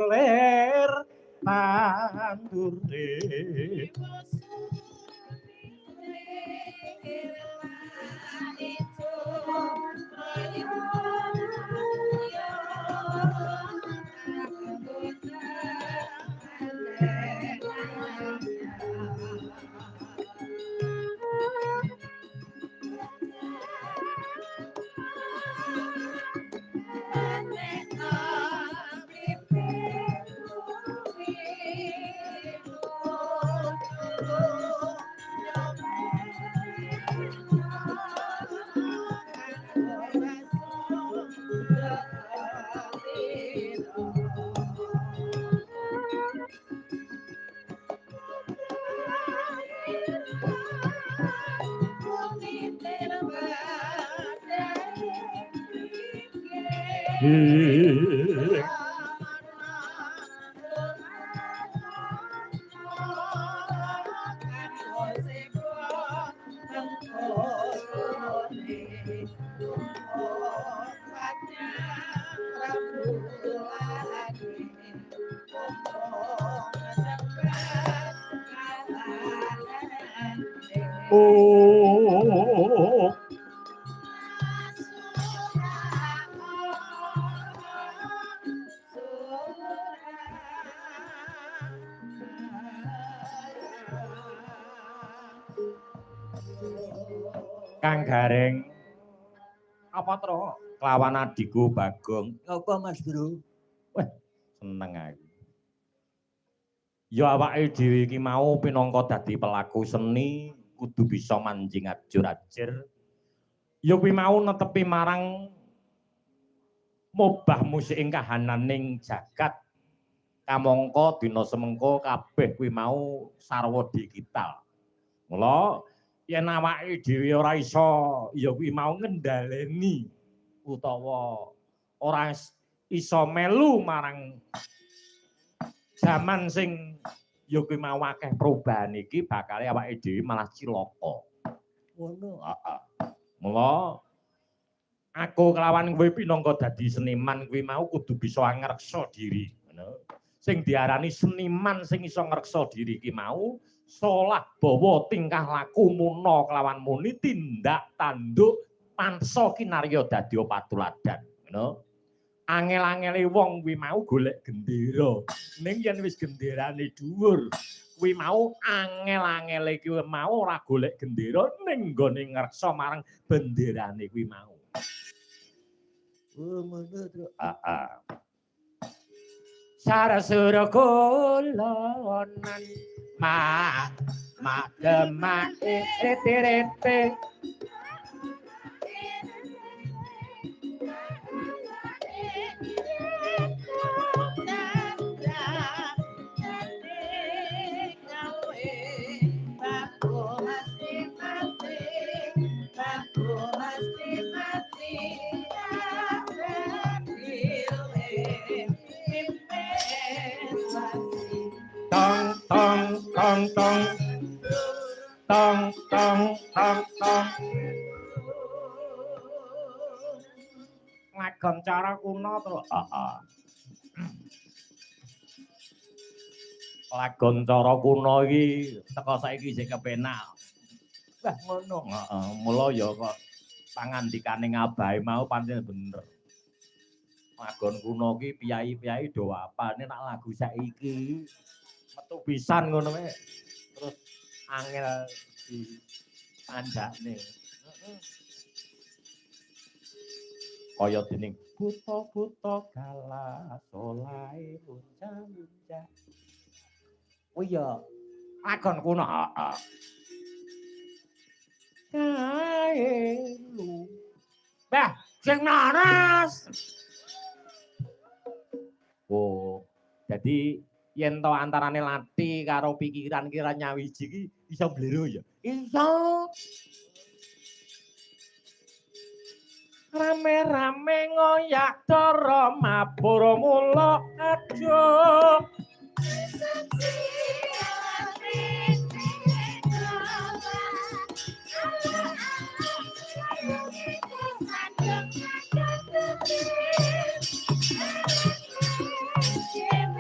ler tandure Oh Kang Gareng apa tro kelawan adikku Bagong apa Mas Bro wah seneng aku ya awake dhewe iki mau pinangka dadi pelaku seni kudu bisa manjing ajur-ajur ya kuwi mau netepi marang mobah musik ing kahananing jagat kamangka dina semengko kabeh kuwi mau sarwa digital mula yen awake dhewe ora iso ya kuwi mau ngendhaleni utawa ora iso melu marang jaman sing ya kuwi mau akeh perubahan iki bakal awake dhewe malah cilaka. Ngono, heeh. Mula aku kelawan kowe pinangka dadi seniman kuwi mau kudu bisa ngreksa diri, ngono. Sing diarani seniman sing iso ngreksa diri ki mau salah bawa tingkah laku muna kelawan muni tindak tanduk pansa kinarya dadi patuladan, ngono. Angel-angele wong kuwi mau golek gendera. Ning yen wis genderane dhuwur, kuwi mau angel-angele kuwi mau ora golek gendera ning nggone ngreksa marang benderane kuwi mau. Oh ngono to. Heeh. Sarasura kolonan demak rete-rete tong tong tong tong tong tong tong tong ngagem cara kuno to heeh lagon cara kuno iki teko saiki sing kepenak wah ngono heeh mula ya kok pangandikane ngabahe mau pancen bener lagon kuno ki piyai-piyai do apane nak lagu saiki metu pisan ngono wae terus angel di andakne kaya dening buta-buta kala solae lunca-lunca oh iya lagon kuno heeh kae lu bah sing naras oh jadi yen to antarane lati karo pikiran-pikiran nyawiji iki iso blero ya iso rame-rame ngoyak cara mabur mula aduh